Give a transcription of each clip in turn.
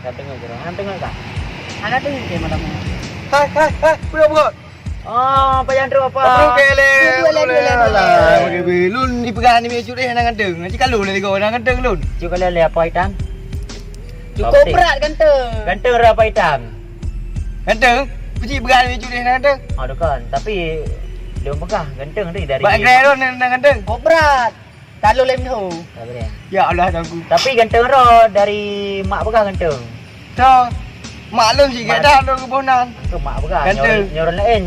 tak dengar ke orang? Dengar tak? Anak dengar ke malam ni? Hai, buat. Oh, Pak Yandro apa? Okey le. Boleh. Okey belun di pegang ni mecu deh nang ganteng. Nanti kalau le kau nang ganteng lun. Cuba lele apa hitam? Cukup berat ganteng. Ganteng apa hitam? Ganteng. Puji pegang ni mecu deh nang ganteng. Oh, kan. Tapi dia pegang ganteng ni dari. Bak grey lun nang ganteng. Cukup berat. Kalau lem tu. Tak boleh. Ya Allah aku. Tapi ganteng ro dari mak pegang ganteng. Dah. Maklum sikit dah dong kebonan. Tu mak pegang. Ganteng. Nyoron lain.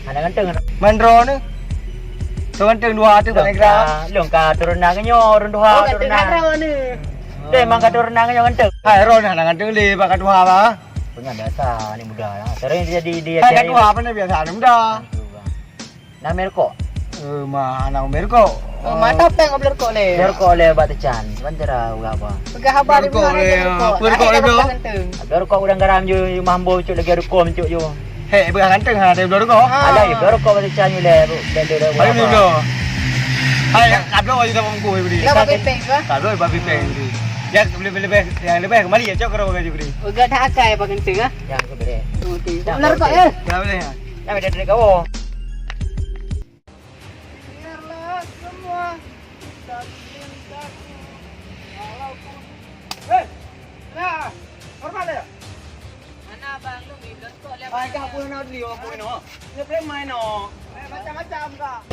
Anak ganteng. Mandro ni. Tu ganteng dua tu balik gra. Long ka turun nang nyo run dua Oh, turun ganteng nang. haro ni. Dia memang ka turun nang nyo ganteng. Hai ron nang ganteng le bak dua ba. Punya biasa ni muda lah. Sering jadi dia Hai dua apa ni biasa ni muda. Nama Merko. Mah anak Merko. Oh, mata tengok beler kok le. Merko le batacan. Bantara apa? Pegang habar ni Belerkok le, belerkok le, bro. Merko udang garam ju mambo cuk lagi ruko mencuk ju. Hei begang ganteng ha dia Merko. Ada ya Merko batacan ju le. Benda Hai ni do. Hai kablo aja dah bangku beri. Dah babi peng ke? Kablo babi peng beri. Ya lebih yang lebih kemari ya cok karo gaji beri. Uga dah akai apa ganteng ah? Yang ke bere. Okey. Beler kok ya. Dah boleh ya. Nama dia dari kau. Biarlah semua tak cintaku walaupun. Hei. Nah, normal ya? Mana bang lu beler kok le. Ai ka pun nak dia apa ni? Dia play main no. Macam-macam kah?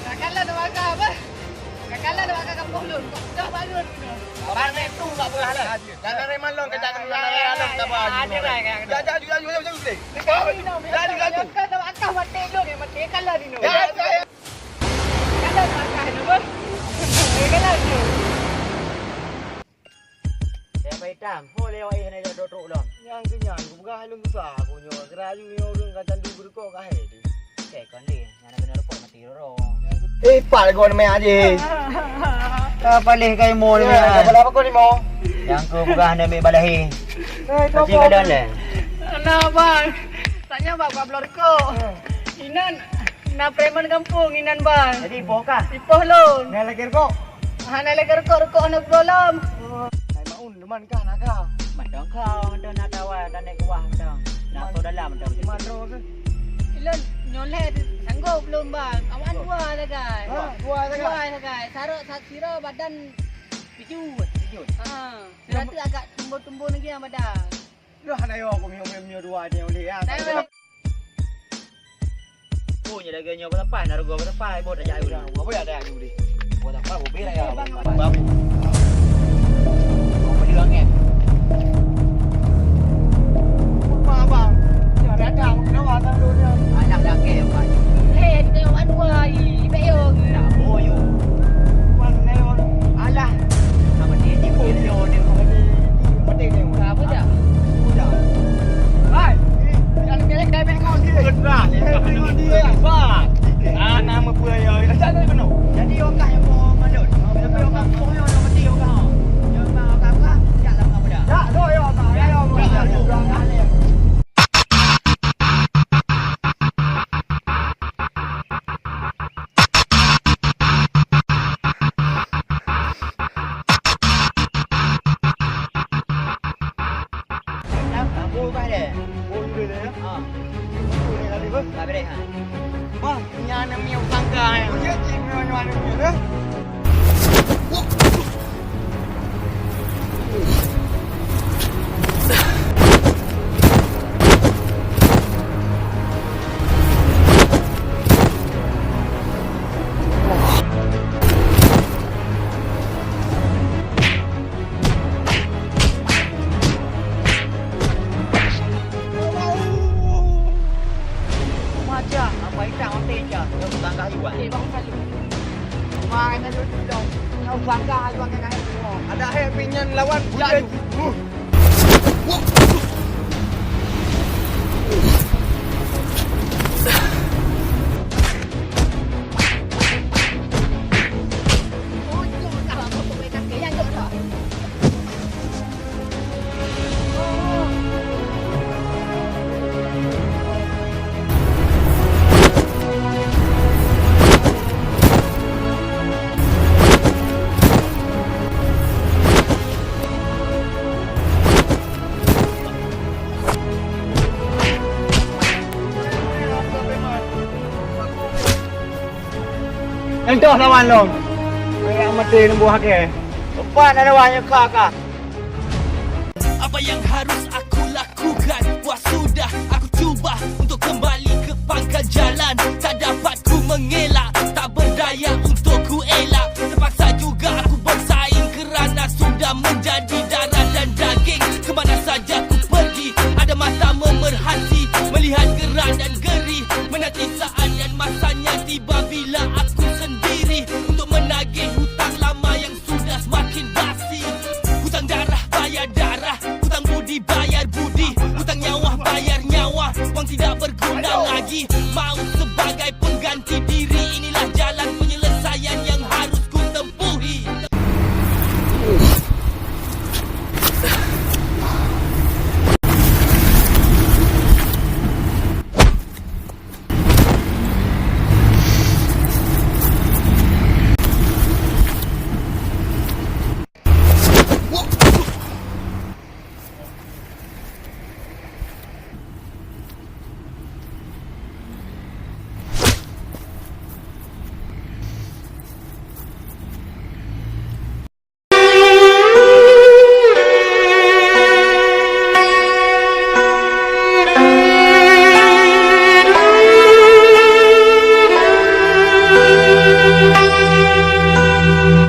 Kakalah dah makan apa? Kakalah dah makan kampung lu. Dah balun. Abang ni tu tak boleh halal. Kalau Reman long kita akan halal tak apa. Ada lah. Jaju. Jaju. Kau dah makan mati lu ni. Mati kalah ni nu. Ya. Kalah makan nu. Kalah ni. Saya hitam. Boleh awak ini duduk long. Yang kenyang, aku bukan halung besar aku nyo. Kerayu ni orang kacang dubur kau kah hei. Cek kan dia. Yang kena repot mati ro. Pal kau ni aje. Tak boleh kai mo ni. Apa kau ni mau? Yang ku bukan anda ambil balahi. Tapi kadang le. Nah bang, tanya bang beler kok. Inan, na preman kampung inan bang. Jadi bokah. Ipoh lon. Ni lagi kau. Hana lagi rekok anak dalam. Hai maun deman kah nak kah? Mandang kau, mandang nak tawa, tak naik kuah mandang. Nak kau dalam mandang. Mandro ke? Ilan nyoleh sanggup belum bang. Awan dua lah guys. Dua tak Dua kah? lah guys. Sira badan bijut. Bijut. Sira tu agak tumbuh-tumbuh lagi yang badan. Dah nak yo aku mio dua dia boleh ya. Punya lagi nyo berapa? Narugo berapa? Bot aja ayu. Apa ya ada yang beri? Buat apa? Bobi lah ya. Babi. Apa dia angin? Bang. Ya ada kenapa tak dunia? Anak laki apa? Hei, tengok dua i. Beyo. Tak boyo. Mana yo? Alah. Sama dia di boyo dia. Mati ni. Apa dah? Sudah. Hai. Yang kelek dah mengon dia. Betul. Mengon dia. Bang. Nama apa ya? Jangan penuh. Jadi okah yang mau mandut. Tapi okah boyo nak mati okah. Yang mau okah apa? Jalan apa dah? Tak, doh yo, tak. Ya yo, Tak boleh ha. Wah, nyana mio sangka. Dia cik nyana mio. Apa hitam apa teja? Yang tangga juga. Bang kali. Main aja dong. Kau bangga juang kan semua. Ada happy-nya lawan budak. Yang tu lawan lo. Kayak mati nembuh ke. Lepas ada wannya kakak. Apa yang harus aku lakukan? Wah sudah aku cuba untuk kembali ke pangkal jalan. Tak dapat ku mengelak, tak berdaya untuk ku elak. Terpaksa juga aku bersaing kerana sudah menjadi darah dan daging. Kemana saja ku pergi, ada mata memerhati, melihat gerak dan geri, menanti saat dan masanya tiba bila aku sendiri untuk menagih hutang lama yang sudah semakin basi. Hutang darah bayar darah, hutang budi bayar budi, hutang nyawa bayar nyawa. Wang tidak berguna lagi, maut sebagai pengganti diri. Inilah jalan penyelesaian yang harus ku tempuhi.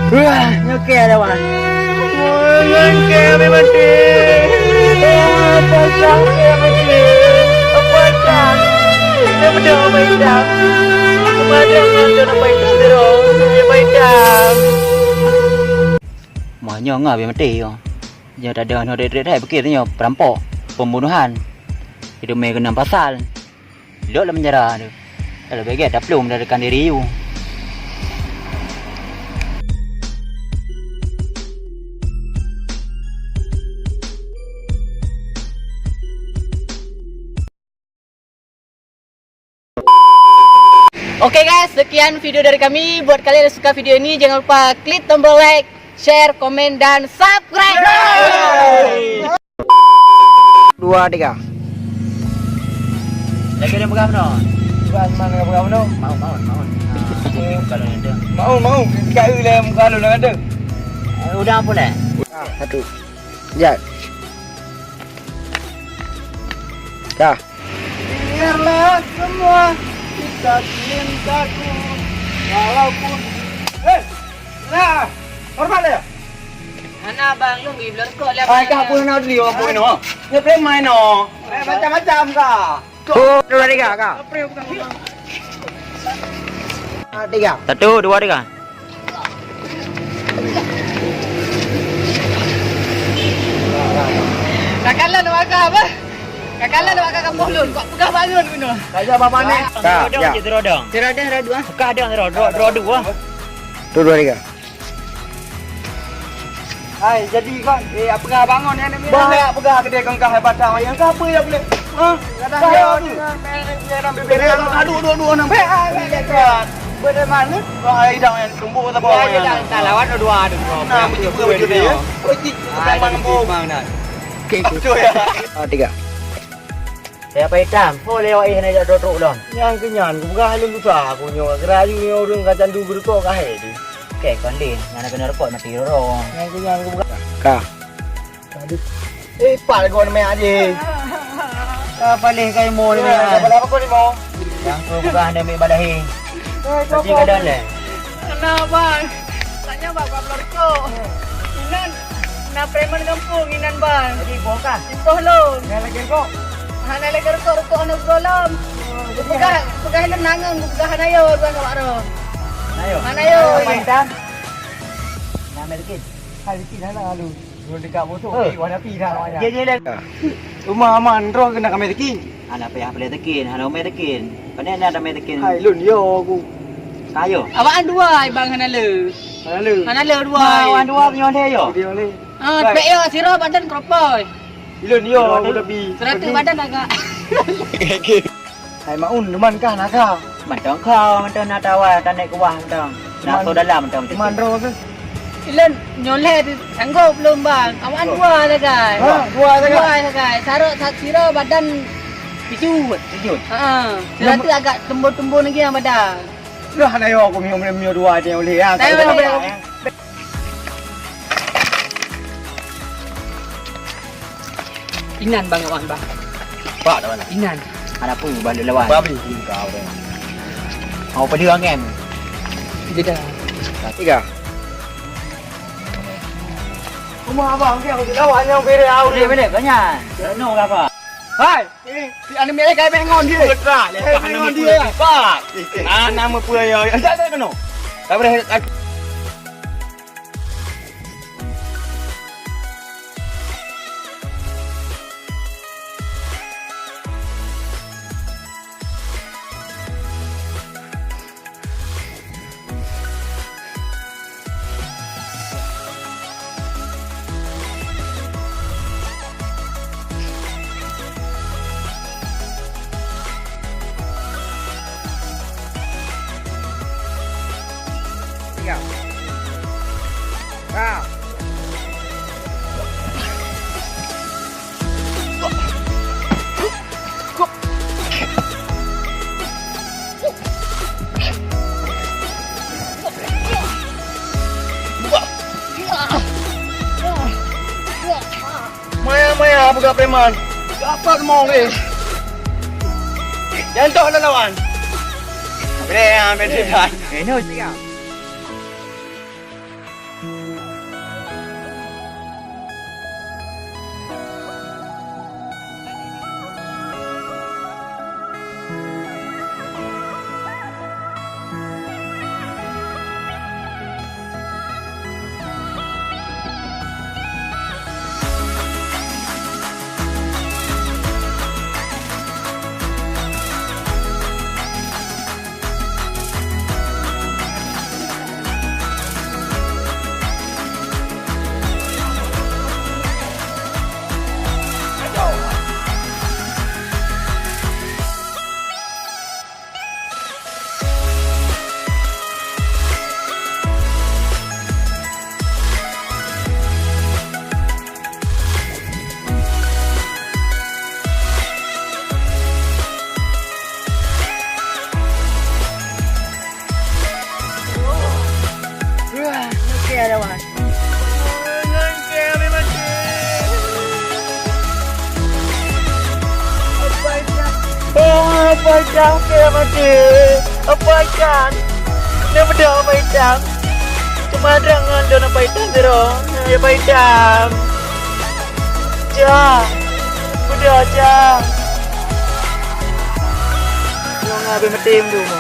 Wah, nyuke ada wan. Nyuke mati. Apa sang mati? Apa sang? Dia berdua baiklah. Kepada mana baik terus? Dia baiklah. Maknya ngah biar mati yo. Dia tak ada dah berkiranya perampok, pembunuhan. Hidup mereka kena pasal. Hidup dalam penjara tu. Kalau bagai tak perlu melarikan diri you. Oke guys, sekian video dari kami. Buat kalian yang suka video ini, jangan lupa klik tombol like, share, komen, dan subscribe. 2 3. Lagi dia pegang no. Bukan mana berapa tu? Mau. Kalau ada. Mau. Dekat lah muka lu nak ada. Udah apa dah? Satu. Jat. Dah. Biarlah semua kita cintaku walaupun nah hormat dia. Mana bang lu pergi blur kok lah. Ai ka pun nak dia apa ni? Dia play main no. Macam-macam ka. Tu 2 3 ka. Tiga. 1 2 3. Kakalan nak makan apa? Kakalan nak makan kampung lun. Kok pegah bangun guna. Kaja apa ni? Rodong je rodong. Teradang ada dua. Bukan ada rodong. Tu 2 3. Hai, jadi kan apa kah bangun ni ni? Bahaya pegah kedai kengkah hebat dah. Yang apa ya boleh? Ha? Saya tu. Aduh nampak. Benar mana? Bahaya dah yang tumbuh tak bawa. Ya tak lawan dua. Nah, betul dia. Oh, cik, bang dah. Okey. Tiga. Saya apa hitam? Boleh awak ini nak duduk don. Yang kenyan, aku bukan halim besar aku nyawa. Kerayu ni orang kacang du berkok kah tu. Okey, kondin. Mana kena repot mati orang. Yang kenyan aku bukan. Kah. Pak kau ni main aje. Paling kai mo ni. Apa kau ni mau? Yang tu bukan ada ambil badahi. Mesti keadaan le. Kenapa? Tanya bang blur kok. Inan na preman kampung inan bang. Jadi bokah. Impoh lun. Yang lagi kok. Hana lagi rukuk anak berolam. Pegah lu nangang, pegah hanayo bang awak ro. Ayo. Hanayo. Apa hitam? Nama dikit. Hai dah lah lu. Lu dekat motor warna pi dah awaknya. Je le. Rumah aman ro kena kami tekin. Anak payah boleh tekin, anak umai tekin. Pandai ada mai tekin. Hai lun yo aku. Kayo. Awak dua bang hana le. Lalu. Hana le dua. Wan dua punya dia yo. Dia ni. Pek yo siro badan kropoy. Lun yo aku lebih. 100 badan agak. Hai maun teman kah nak kah? Mentang kau, mentang nak tawa, tak naik ke bawah mentang. Nak tu dalam mentang. Teman ro ke? Ilan nyoleh tu sanggup belum bang. Awak dua lah guys. Ha, dua tak Dua lah guys. Saruk siro badan Sejut. Ha. Satu agak tembur-tembur lagi yang badan. Dah nak yo aku mio dua je boleh ah. Inan bang awak bang. Pak dah mana? Inan. Ada pun balik lawan. Babi kau dah. Mau pedang kan? Dia dah. Tiga. Rumah abang dia aku lawan yang bere au dia. Boleh kanya. No apa? Hai, si anime kai pengon dia. Betul. Pengon dia. Pak. Nama apa ya? Tak kena. Tak boleh Wow. Maya buka preman. Dapat mau ke? Jangan tok lawan. Ambil dah. Ini tiga. Apa jam ke mati? Apa ikan? Dia benda apa ikan? Cuma dengan dia apa ikan terus. Dia apa ikan? Ja, benda ja. Yang habis mati dulu.